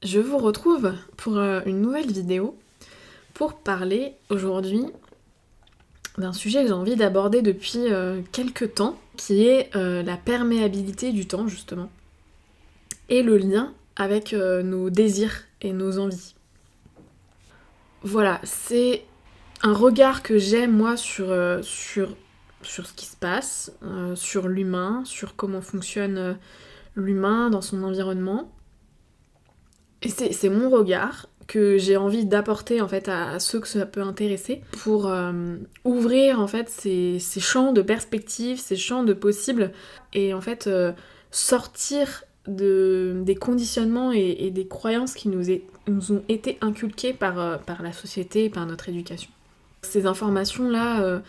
Je vous retrouve pour une nouvelle vidéo pour parler aujourd'hui d'un sujet que j'ai envie d'aborder depuis quelques temps, qui est la perméabilité du temps justement, et le lien avec nos désirs et nos envies. Voilà, c'est un regard que j'ai moi sur ce qui se passe, sur l'humain, sur comment fonctionne l'humain dans son environnement. Et c'est mon regard que j'ai envie d'apporter en fait à ceux que ça peut intéresser pour ouvrir en fait ces champs de perspectives, ces champs de possibles et en fait sortir des conditionnements et des croyances qui nous ont été inculquées par la société et par notre éducation. Ces informations-là,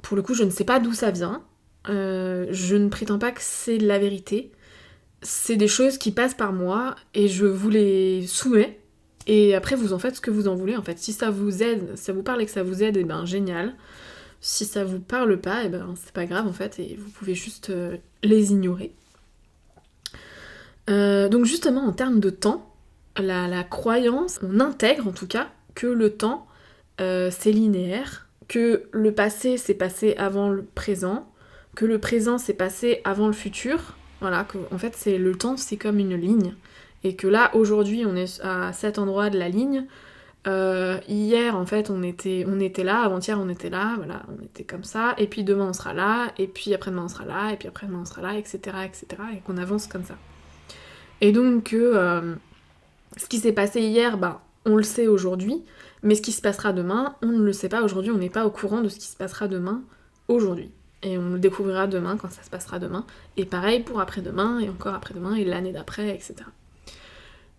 pour le coup, je ne sais pas d'où ça vient. Je ne prétends pas que c'est la vérité. C'est des choses qui passent par moi et je vous les soumets. Et après, vous en faites ce que vous en voulez, en fait. Si ça vous aide, ça vous parle et que ça vous aide, et ben génial. Si ça vous parle pas, et ben c'est pas grave, en fait, et vous pouvez juste les ignorer. Donc justement, en termes de temps, la croyance, on intègre en tout cas que le temps, c'est linéaire, que le passé s'est passé avant le présent, que le présent s'est passé avant le futur. Voilà, que, en fait, le temps, c'est comme une ligne. Et que là, aujourd'hui, on est à cet endroit de la ligne. Hier, en fait, on était là. Avant-hier, on était là. Voilà, on était comme ça. Et puis demain, on sera là. Et puis après-demain, on sera là. Et puis après-demain, on sera là, etc., etc. Et qu'on avance comme ça. Et donc, ce qui s'est passé hier, ben, on le sait aujourd'hui. Mais ce qui se passera demain, on ne le sait pas aujourd'hui. On n'est pas au courant de ce qui se passera demain, aujourd'hui. Et on le découvrira demain quand ça se passera demain. Et pareil pour après-demain, et encore après-demain, et l'année d'après, etc.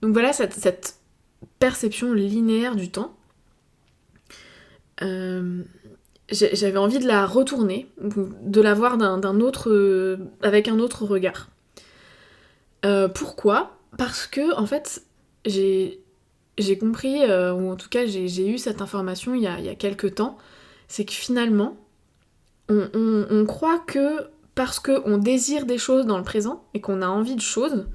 Donc voilà cette perception linéaire du temps. J'avais envie de la retourner, de la voir avec un autre regard. Pourquoi ? Parce que, en fait, j'ai compris, ou en tout cas j'ai eu cette information il y a quelques temps, c'est que finalement, on croit que parce qu'on désire des choses dans le présent et qu'on a envie de choses,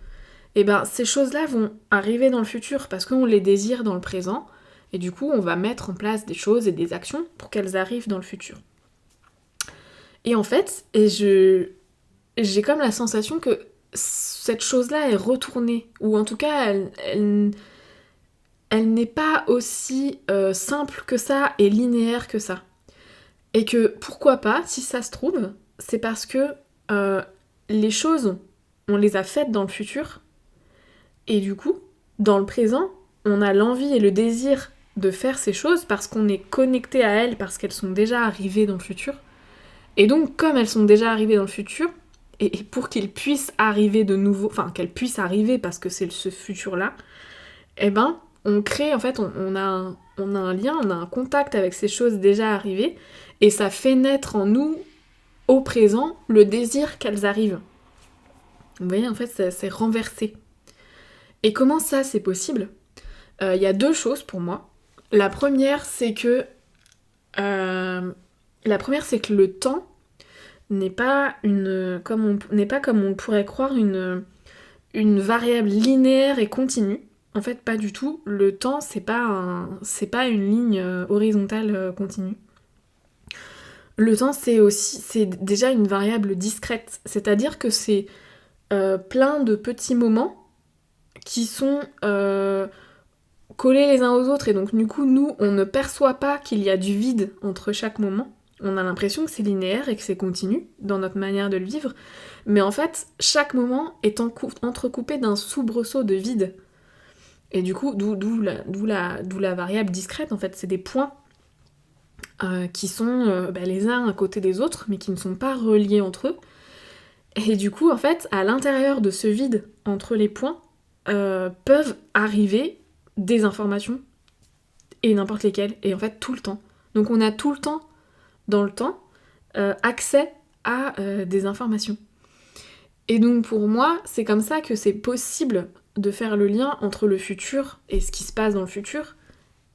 et ben ces choses-là vont arriver dans le futur parce qu'on les désire dans le présent, et du coup on va mettre en place des choses et des actions pour qu'elles arrivent dans le futur. Et en fait, j'ai comme la sensation que cette chose-là est retournée, ou en tout cas elle n'est pas aussi simple que ça et linéaire que ça. Et que pourquoi pas, si ça se trouve, c'est parce que les choses, on les a faites dans le futur, et du coup, dans le présent, on a l'envie et le désir de faire ces choses parce qu'on est connecté à elles, parce qu'elles sont déjà arrivées dans le futur. Et donc, comme elles sont déjà arrivées dans le futur, et pour qu'elles puissent arriver de nouveau, enfin qu'elles puissent arriver parce que c'est ce futur-là, eh ben, on crée, en fait, on a un lien, on a un contact avec ces choses déjà arrivées, et ça fait naître en nous, au présent, le désir qu'elles arrivent. Vous voyez, en fait, c'est renversé. Et comment ça, c'est possible ? Y a deux choses pour moi. La première, c'est que le temps n'est pas comme on pourrait croire une variable linéaire et continue. En fait, pas du tout. Le temps, c'est pas une ligne horizontale continue. Le temps, c'est déjà une variable discrète. C'est-à-dire que c'est plein de petits moments qui sont collés les uns aux autres, et donc du coup, nous, on ne perçoit pas qu'il y a du vide entre chaque moment. On a l'impression que c'est linéaire et que c'est continu dans notre manière de le vivre, mais en fait, chaque moment est entrecoupé d'un soubresaut de vide. Et du coup, d'où la variable discrète, en fait, c'est des points qui sont les uns à côté des autres, mais qui ne sont pas reliés entre eux. Et du coup, en fait, à l'intérieur de ce vide entre les points, peuvent arriver des informations, et n'importe lesquelles, et en fait tout le temps. Donc on a tout le temps, dans le temps, accès à des informations. Et donc pour moi, c'est comme ça que c'est possible de faire le lien entre le futur et ce qui se passe dans le futur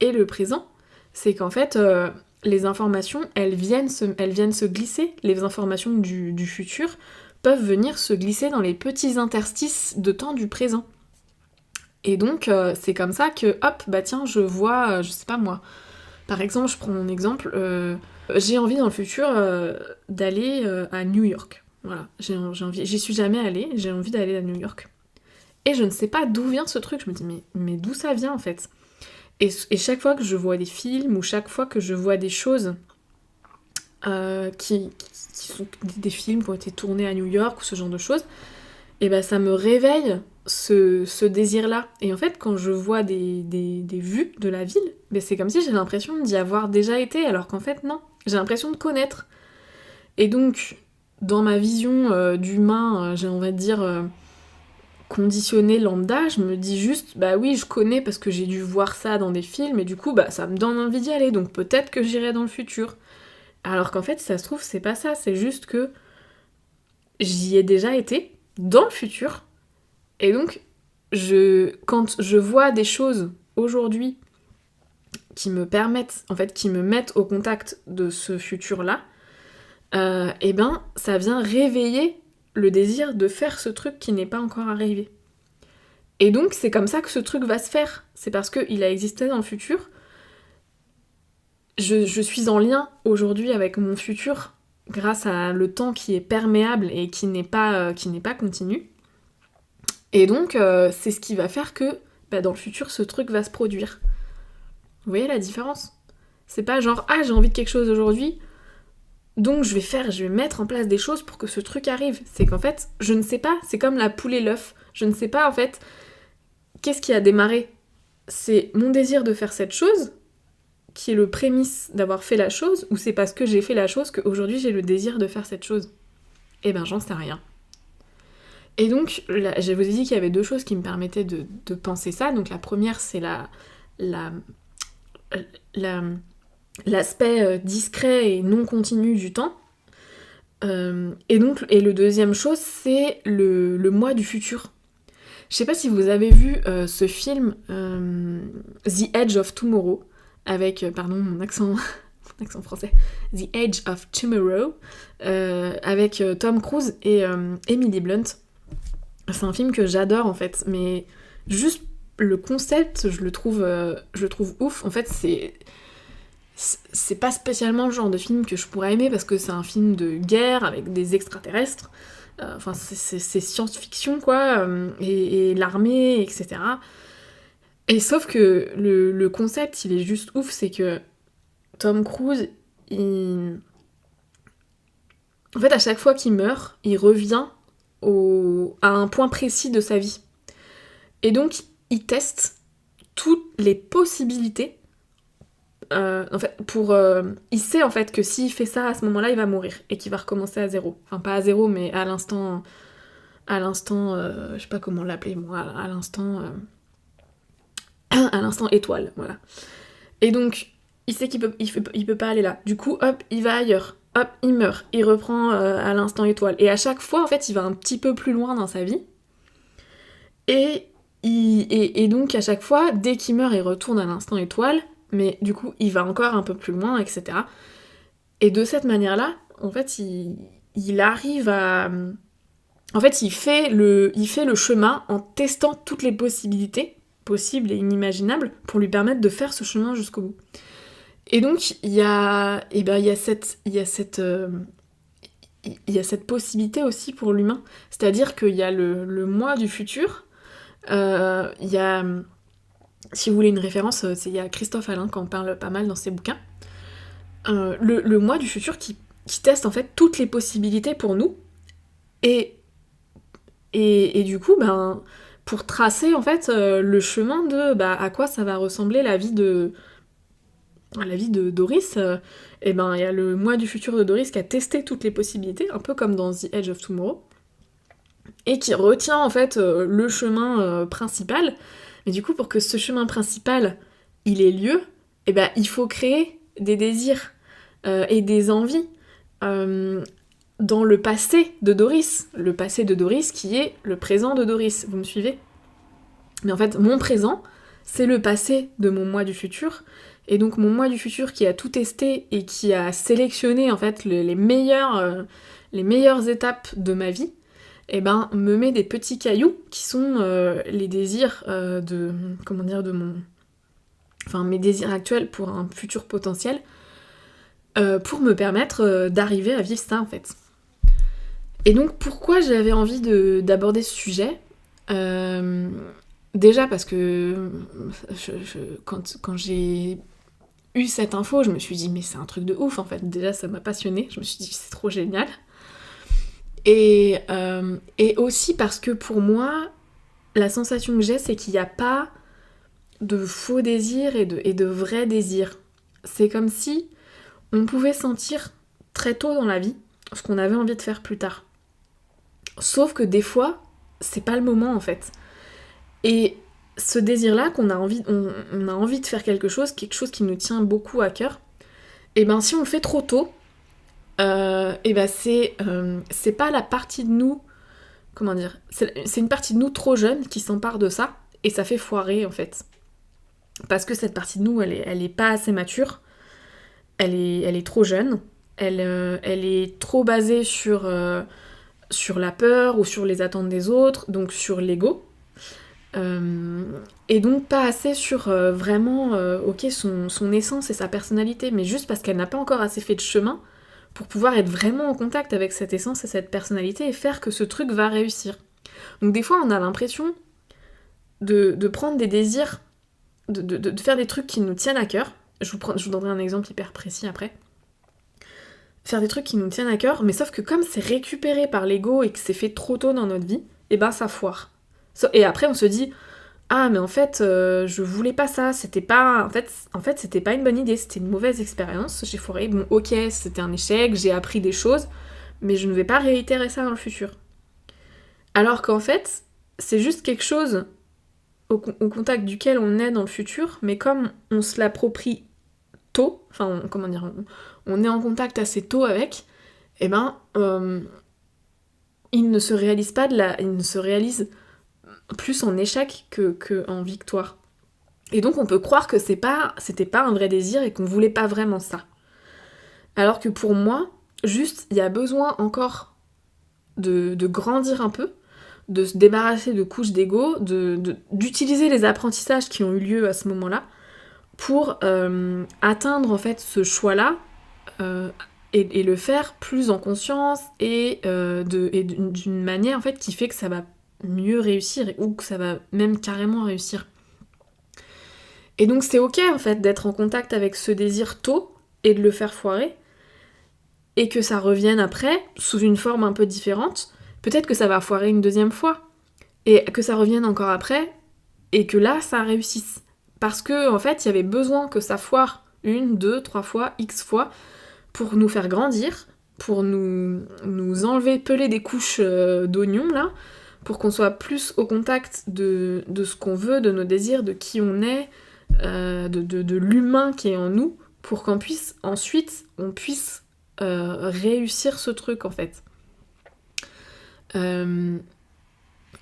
et le présent. C'est qu'en fait, les informations, elles viennent se glisser, les informations du futur peuvent venir se glisser dans les petits interstices de temps du présent. Et donc, c'est comme ça que, hop, bah tiens, je vois, je sais pas moi. Par exemple, je prends mon exemple, j'ai envie dans le futur d'aller à New York. Voilà, j'ai envie, j'y suis jamais allée, j'ai envie d'aller à New York. Et je ne sais pas d'où vient ce truc, je me dis, mais d'où ça vient en fait? Et chaque fois que je vois des films, ou chaque fois que je vois des choses qui sont des films qui ont été tournés à New York, ou ce genre de choses, et ben ça me réveille ce désir-là. Et en fait, quand je vois des vues de la ville, ben c'est comme si j'ai l'impression d'y avoir déjà été, alors qu'en fait, non. J'ai l'impression de connaître. Et donc, dans ma vision d'humain, j'ai envie de dire conditionné lambda, je me dis juste, bah oui, je connais parce que j'ai dû voir ça dans des films, et du coup, bah ça me donne envie d'y aller, donc peut-être que j'irai dans le futur. Alors qu'en fait, si ça se trouve, c'est pas ça, c'est juste que j'y ai déjà été, dans le futur, et donc, quand je vois des choses aujourd'hui qui me permettent, en fait, qui me mettent au contact de ce futur-là, et ben, ça vient réveiller le désir de faire ce truc qui n'est pas encore arrivé. Et donc, c'est comme ça que ce truc va se faire. C'est parce qu'il a existé dans le futur. Je suis en lien aujourd'hui avec mon futur grâce à le temps qui est perméable et qui n'est pas continu. Et donc, c'est ce qui va faire que bah, dans le futur, ce truc va se produire. Vous voyez la différence? C'est pas genre, ah, j'ai envie de quelque chose aujourd'hui, donc je vais mettre en place des choses pour que ce truc arrive. C'est qu'en fait, je ne sais pas, c'est comme la poule et l'œuf. Je ne sais pas, en fait, qu'est-ce qui a démarré? C'est mon désir de faire cette chose, qui est le prémisse d'avoir fait la chose, ou c'est parce que j'ai fait la chose qu'aujourd'hui j'ai le désir de faire cette chose? Eh ben, j'en sais rien. Et donc, là, je vous ai dit qu'il y avait deux choses qui me permettaient de penser ça. Donc la première, c'est l'aspect discret et non continu du temps. Et le deuxième chose, c'est le moi du futur. Je sais pas si vous avez vu ce film The Edge of Tomorrow, avec, pardon mon accent français, The Edge of Tomorrow, avec Tom Cruise et Emily Blunt. C'est un film que j'adore en fait, mais juste le concept, je le trouve ouf. En fait, c'est pas spécialement le genre de film que je pourrais aimer parce que c'est un film de guerre avec des extraterrestres. Enfin, c'est science-fiction quoi, et l'armée, etc. Et sauf que le concept, il est juste ouf, c'est que Tom Cruise, en fait, à chaque fois qu'il meurt, il revient à un point précis de sa vie. Et donc, il teste toutes les possibilités. En fait, il sait en fait que s'il fait ça à ce moment-là, il va mourir et qu'il va recommencer à zéro. Enfin, pas à zéro, mais à l'instant, je sais pas comment l'appeler moi, à l'instant étoile, voilà. Et donc, il sait il peut pas aller là. Du coup, hop, il va ailleurs. Hop, il meurt. Il reprend à l'instant étoile. Et à chaque fois, en fait, il va un petit peu plus loin dans sa vie. Et donc, à chaque fois, dès qu'il meurt, il retourne à l'instant étoile. Mais du coup, il va encore un peu plus loin, etc. Et de cette manière-là, en fait, il arrive à... En fait, il fait le chemin en testant toutes les possibilités possibles et inimaginables pour lui permettre de faire ce chemin jusqu'au bout. Et donc, il y a cette possibilité aussi pour l'humain. C'est-à-dire qu'il y a le moi du futur. Il y a, si vous voulez une référence, il y a Christophe Alain qui en parle pas mal dans ses bouquins. Le moi du futur qui teste en fait toutes les possibilités pour nous. Et du coup, ben, pour tracer en fait le chemin de à quoi ça va ressembler la vie de Doris, et ben il y a le moi du futur de Doris qui a testé toutes les possibilités, un peu comme dans The Edge of Tomorrow, et qui retient en fait le chemin principal. Mais du coup, pour que ce chemin principal il ait lieu, et ben il faut créer des désirs et des envies dans le passé de Doris qui est le présent de Doris. Vous me suivez? Mais en fait, mon présent, c'est le passé de mon moi du futur. Et donc mon moi du futur qui a tout testé et qui a sélectionné en fait les meilleures étapes de ma vie, me met des petits cailloux qui sont les désirs mes désirs actuels pour un futur potentiel, pour me permettre d'arriver à vivre ça en fait. Et donc pourquoi j'avais envie d'aborder ce sujet, déjà parce que quand j'ai eu cette info, je me suis dit mais c'est un truc de ouf en fait, déjà ça m'a passionnée, je me suis dit c'est trop génial. Et aussi parce que pour moi, la sensation que j'ai, c'est qu'il n'y a pas de faux désirs et de vrais désirs. C'est comme si on pouvait sentir très tôt dans la vie ce qu'on avait envie de faire plus tard. Sauf que des fois, c'est pas le moment en fait. Et ce désir-là, on a envie de faire quelque chose qui nous tient beaucoup à cœur, et si on le fait trop tôt, c'est pas la partie de nous, comment dire, c'est une partie de nous trop jeune qui s'empare de ça, et ça fait foirer en fait. Parce que cette partie de nous, elle est pas assez mature, elle est trop jeune, elle est trop basée sur la peur ou sur les attentes des autres, donc sur l'ego. Et donc pas assez sur vraiment son essence et sa personnalité, mais juste parce qu'elle n'a pas encore assez fait de chemin pour pouvoir être vraiment en contact avec cette essence et cette personnalité et faire que ce truc va réussir. Donc des fois on a l'impression de prendre des désirs, de faire des trucs qui nous tiennent à cœur. Je vous donnerai un exemple hyper précis après. Faire des trucs qui nous tiennent à cœur, mais sauf que comme c'est récupéré par l'ego et que c'est fait trop tôt dans notre vie, ça foire. Et après on se dit ah mais en fait je voulais pas ça, c'était pas en fait c'était pas une bonne idée, c'était une mauvaise expérience, j'ai foiré, bon ok c'était un échec, j'ai appris des choses, mais je ne vais pas réitérer ça dans le futur. Alors qu'en fait c'est juste quelque chose au contact duquel on est dans le futur, mais comme on se l'approprie tôt, on est en contact assez tôt avec, il ne se réalise plus en échec que en victoire. Et donc on peut croire que c'était pas un vrai désir et qu'on voulait pas vraiment ça. Alors que pour moi, juste, il y a besoin encore de grandir un peu, de se débarrasser de couches d'ego, d'utiliser les apprentissages qui ont eu lieu à ce moment-là pour atteindre en fait ce choix-là et le faire plus en conscience et d'une manière en fait qui fait que ça va mieux réussir ou que ça va même carrément réussir. Et donc c'est ok en fait d'être en contact avec ce désir tôt et de le faire foirer et que ça revienne après sous une forme un peu différente. Peut-être que ça va foirer une deuxième fois et que ça revienne encore après et que là ça réussisse. Parce que en fait il y avait besoin que ça foire 1, 2, 3 fois, X fois pour nous faire grandir, pour nous enlever, peler des couches d'oignons là, pour qu'on soit plus au contact de ce qu'on veut, de nos désirs, de qui on est, de l'humain qui est en nous, pour qu'on puisse ensuite réussir ce truc en fait.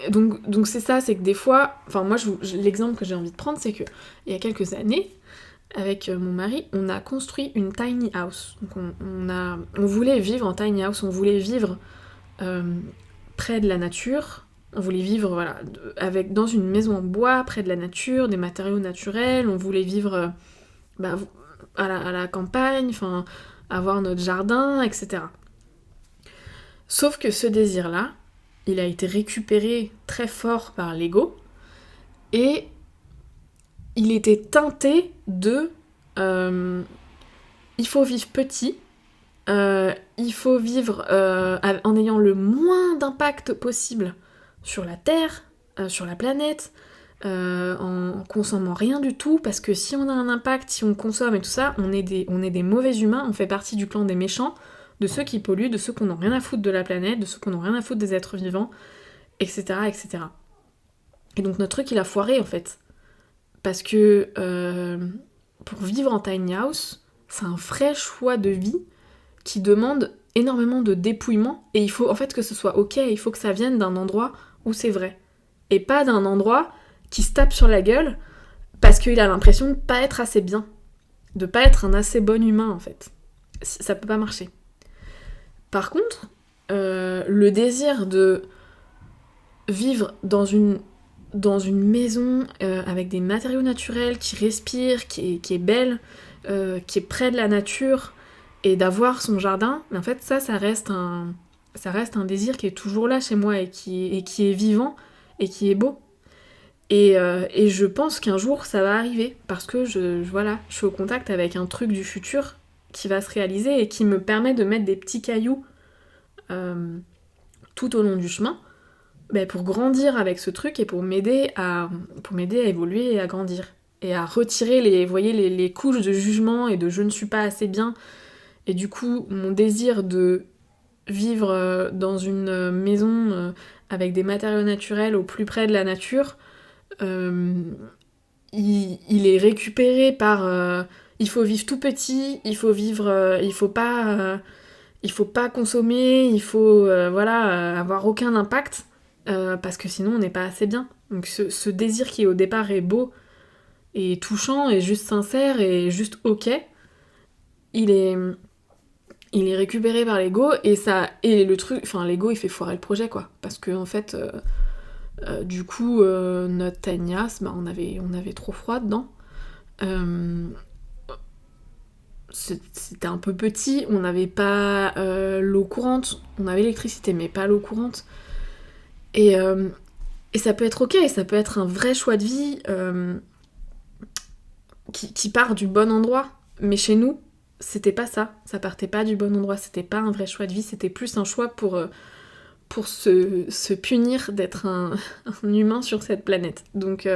Donc c'est ça, c'est que des fois, moi l'exemple que j'ai envie de prendre, c'est que il y a quelques années, avec mon mari, on a construit une tiny house. Donc on voulait vivre en tiny house, on voulait vivre près de la nature. On voulait vivre dans une maison en bois, près de la nature, des matériaux naturels. On voulait vivre à la campagne, avoir notre jardin, etc. Sauf que ce désir-là, il a été récupéré très fort par l'ego et il était teinté de il faut vivre petit, il faut vivre en ayant le moins d'impact possible sur la Terre, sur la planète, en consommant rien du tout, parce que si on a un impact, si on consomme et tout ça, on est des mauvais humains, on fait partie du clan des méchants, de ceux qui polluent, de ceux qu'on n'a rien à foutre de la planète, de ceux qu'on n'a rien à foutre des êtres vivants, etc., etc. Et donc notre truc il a foiré en fait. Parce que pour vivre en tiny house, c'est un vrai choix de vie qui demande énormément de dépouillement, et il faut en fait que ce soit ok, il faut que ça vienne d'un endroit où c'est vrai. Et pas d'un endroit qui se tape sur la gueule parce qu'il a l'impression de pas être assez bien, de pas être un assez bon humain en fait. Ça peut pas marcher. Par contre, le désir de vivre dans une maison avec des matériaux naturels, qui respire, qui est belle, qui est près de la nature, et d'avoir son jardin, mais en fait ça reste un désir qui est toujours là chez moi et qui est vivant et qui est beau. Et je pense qu'un jour ça va arriver parce que voilà, je suis au contact avec un truc du futur qui va se réaliser et qui me permet de mettre des petits cailloux tout au long du chemin, pour grandir avec ce truc et pour m'aider à évoluer et à grandir. Et à retirer les couches de jugement et de je ne suis pas assez bien. Et du coup, mon désir de vivre dans une maison avec des matériaux naturels au plus près de la nature, il est récupéré par il faut vivre tout petit, il faut vivre, il faut pas consommer, il faut avoir aucun impact parce que sinon on n'est pas assez bien. Donc ce désir qui au départ est beau et touchant et juste sincère et juste ok, il est récupéré par l'ego et le truc, enfin l'ego il fait foirer le projet quoi, parce que en fait du coup notre tiny house, on avait trop froid dedans. C'était un peu petit, on n'avait pas l'eau courante, on avait l'électricité mais pas l'eau courante. Et ça peut être ok, ça peut être un vrai choix de vie qui part du bon endroit. Mais chez nous, c'était pas ça. Ça partait pas du bon endroit, c'était pas un vrai choix de vie, c'était plus un choix pour se punir d'être un humain sur cette planète. Donc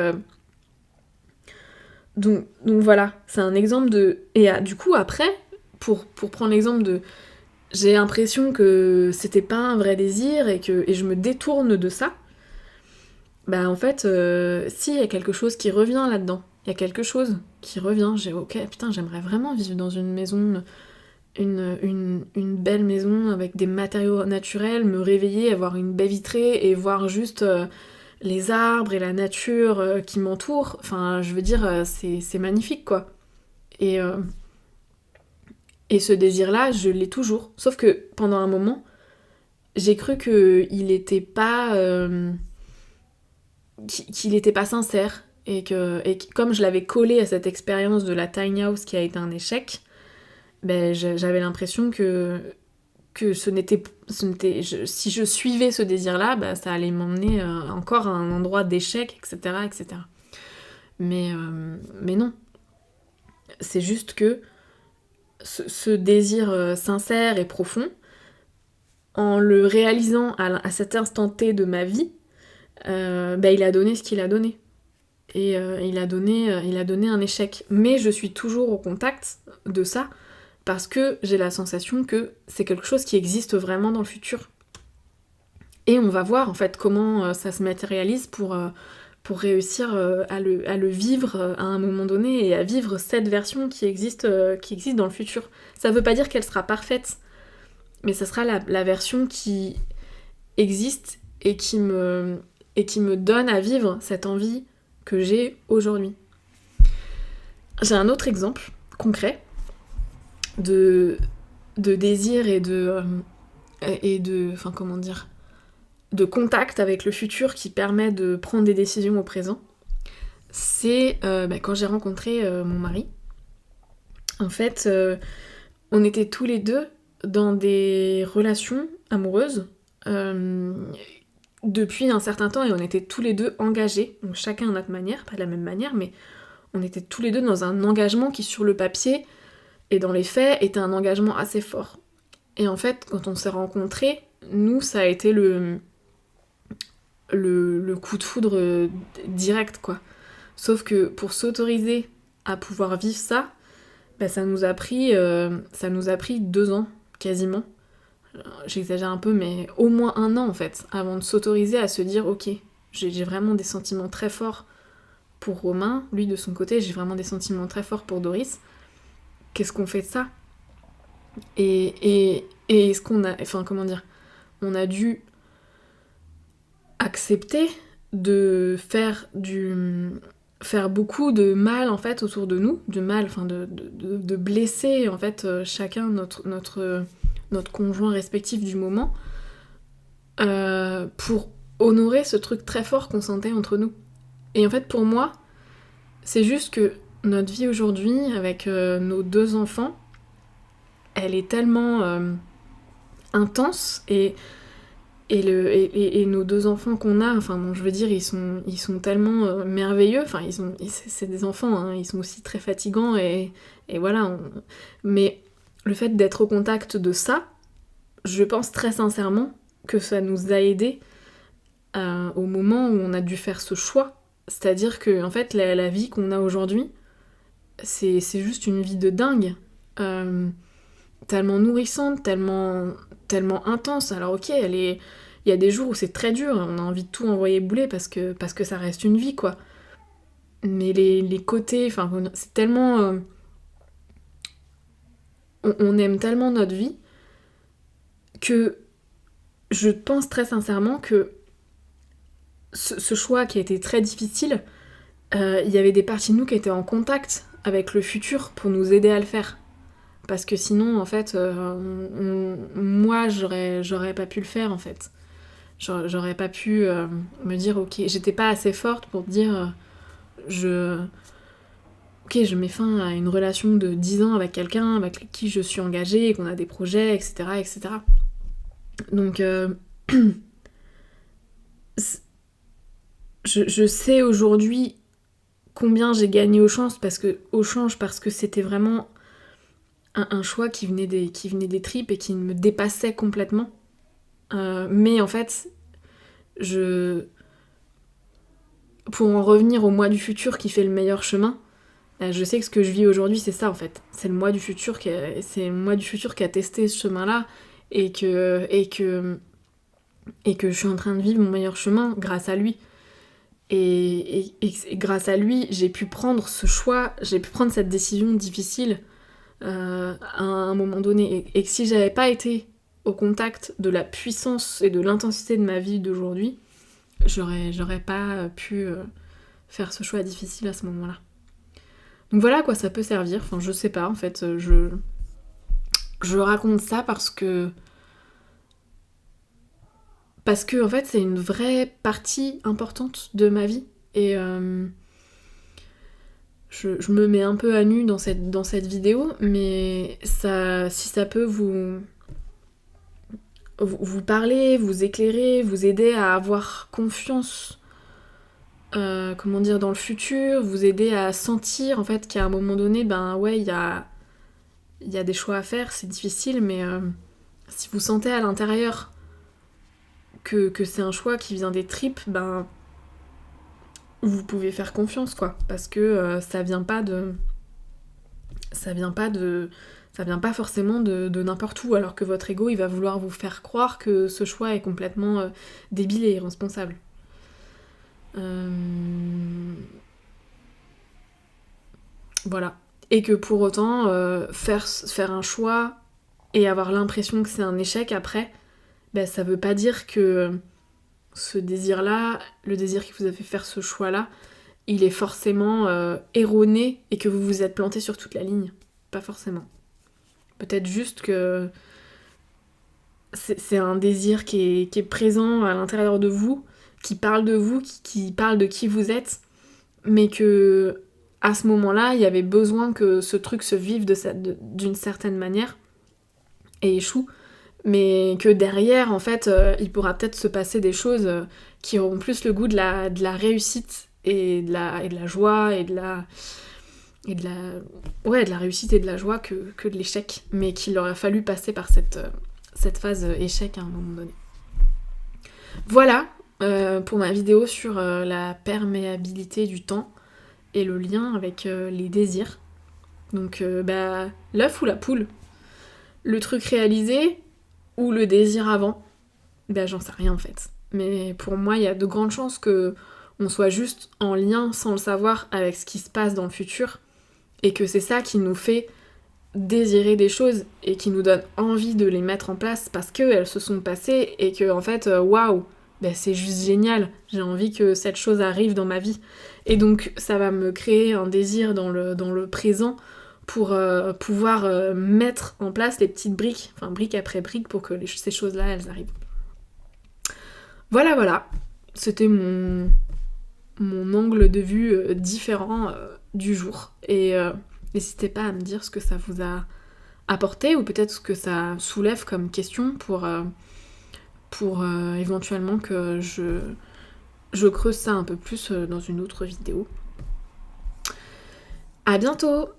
voilà, c'est un exemple de... Et du coup, après, pour prendre l'exemple de... J'ai l'impression que c'était pas un vrai désir et je me détourne de ça. En fait, si, il y a quelque chose qui revient là-dedans. Il y a quelque chose qui revient. Ok, putain, j'aimerais vraiment vivre dans une maison, une belle maison avec des matériaux naturels, me réveiller, avoir une baie vitrée et voir juste les arbres et la nature qui m'entourent. Enfin, je veux dire, c'est magnifique, quoi. Et ce désir-là, je l'ai toujours. Sauf que pendant un moment, j'ai cru qu'il était pas... qu'il était pas sincère. Et que comme je l'avais collé à cette expérience de la tiny house qui a été un échec, j'avais l'impression que si je suivais ce désir-là, ça allait m'emmener encore à un endroit d'échec, etc., etc. Mais non. C'est juste que ce désir sincère et profond, en le réalisant à cet instant T de ma vie, il a donné ce qu'il a donné. Et il a donné un échec. Mais je suis toujours au contact de ça, parce que j'ai la sensation que c'est quelque chose qui existe vraiment dans le futur. Et on va voir en fait comment ça se matérialise pour réussir à le vivre à un moment donné et à vivre cette version qui existe dans le futur. Ça veut pas dire qu'elle sera parfaite, mais ça sera la version qui existe et qui me donne à vivre cette envie que j'ai aujourd'hui. J'ai un autre exemple concret de désir et de contact avec le futur qui permet de prendre des décisions au présent. C'est quand j'ai rencontré mon mari. En fait, on était tous les deux dans des relations amoureuses depuis un certain temps, et on était tous les deux engagés, donc chacun à notre manière, pas de la même manière, mais on était tous les deux dans un engagement qui sur le papier et dans les faits était un engagement assez fort. Et en fait, quand on s'est rencontrés, nous, ça a été le coup de foudre direct, quoi. Sauf que pour s'autoriser à pouvoir vivre ça, ça nous a pris 2 ans, quasiment. J'exagère un peu, mais au moins 1 an, en fait, avant de s'autoriser à se dire, ok, j'ai vraiment des sentiments très forts pour Romain, lui de son côté, j'ai vraiment des sentiments très forts pour Doris. Qu'est-ce qu'on fait de ça ? Et est-ce qu'on a... Enfin, comment dire ? On a dû accepter de faire beaucoup de mal, en fait, autour de nous, de blesser, en fait, chacun notre conjoint respectif du moment, pour honorer ce truc très fort qu'on sentait entre nous. Et en fait, pour moi, c'est juste que notre vie aujourd'hui, avec nos 2 enfants, elle est tellement intense et nos 2 enfants qu'on a, enfin bon, je veux dire, ils sont tellement merveilleux, enfin c'est des enfants, hein, ils sont aussi très fatigants et voilà. Mais le fait d'être au contact de ça, je pense très sincèrement que ça nous a aidés au moment où on a dû faire ce choix. C'est-à-dire que en fait, la vie qu'on a aujourd'hui, c'est juste une vie de dingue. Tellement nourrissante, tellement intense. Alors ok, il y a des jours où c'est très dur, on a envie de tout envoyer bouler parce que ça reste une vie, quoi. Mais les côtés, enfin, c'est tellement... on aime tellement notre vie que je pense très sincèrement que ce choix qui a été très difficile, il y avait des parties de nous qui étaient en contact avec le futur pour nous aider à le faire. Parce que sinon, en fait, moi, j'aurais pas pu le faire, en fait. J'aurais pas pu me dire, ok, j'étais pas assez forte pour dire, ok, je mets fin à une relation de 10 ans avec quelqu'un avec qui je suis engagée et qu'on a des projets, etc., etc. Donc, je sais aujourd'hui combien j'ai gagné au change parce que c'était vraiment un choix qui venait des tripes et qui me dépassait complètement. Mais en fait, pour en revenir au moi du futur qui fait le meilleur chemin, je sais que ce que je vis aujourd'hui, c'est ça en fait. C'est le moi du futur qui a testé ce chemin-là et que je suis en train de vivre mon meilleur chemin grâce à lui. Et grâce à lui, j'ai pu prendre ce choix, j'ai pu prendre cette décision difficile à un moment donné. Et que si j'avais pas été au contact de la puissance et de l'intensité de ma vie d'aujourd'hui, j'aurais pas pu faire ce choix difficile à ce moment-là. Donc voilà à quoi ça peut servir. Enfin, je sais pas, en fait, je raconte ça parce que en fait, c'est une vraie partie importante de ma vie. Et je me mets un peu à nu dans cette vidéo, mais si ça peut vous parler, vous éclairer, vous aider à avoir confiance dans le futur, vous aider à sentir en fait qu'à un moment donné, ben ouais, il y a des choix à faire, c'est difficile, mais si vous sentez à l'intérieur que c'est un choix qui vient des tripes, ben vous pouvez faire confiance, quoi, parce que ça vient pas forcément de n'importe où, alors que votre ego il va vouloir vous faire croire que ce choix est complètement débile et irresponsable. Voilà. Et que pour autant, faire un choix et avoir l'impression que c'est un échec après, ben, ça veut pas dire que ce désir-là, le désir qui vous a fait faire ce choix-là, il est forcément erroné et que vous vous êtes planté sur toute la ligne. Pas forcément. Peut-être juste que c'est un désir qui est présent à l'intérieur de vous, qui parle de vous, qui parle de qui vous êtes, mais que à ce moment-là, il y avait besoin que ce truc se vive d'une certaine manière et échoue, mais que derrière, en fait, il pourra peut-être se passer des choses qui auront plus le goût de la réussite et de la joie et de la réussite et de la joie que de l'échec, mais qu'il aurait fallu passer par cette phase échec à un moment donné. Voilà pour ma vidéo sur la perméabilité du temps et le lien avec les désirs. Donc l'œuf ou la poule, le truc réalisé ou le désir avant, j'en sais rien en fait. Mais pour moi, il y a de grandes chances que on soit juste en lien sans le savoir avec ce qui se passe dans le futur et que c'est ça qui nous fait désirer des choses et qui nous donne envie de les mettre en place parce qu'elles se sont passées et que en fait, waouh, c'est juste génial, j'ai envie que cette chose arrive dans ma vie. Et donc ça va me créer un désir dans le présent pour pouvoir mettre en place les petites briques, enfin brique après brique pour que ces choses-là, elles arrivent. Voilà. c'était mon angle de vue différent du jour. Et n'hésitez pas à me dire ce que ça vous a apporté ou peut-être ce que ça soulève comme question pour éventuellement que je creuse ça un peu plus dans une autre vidéo. À bientôt!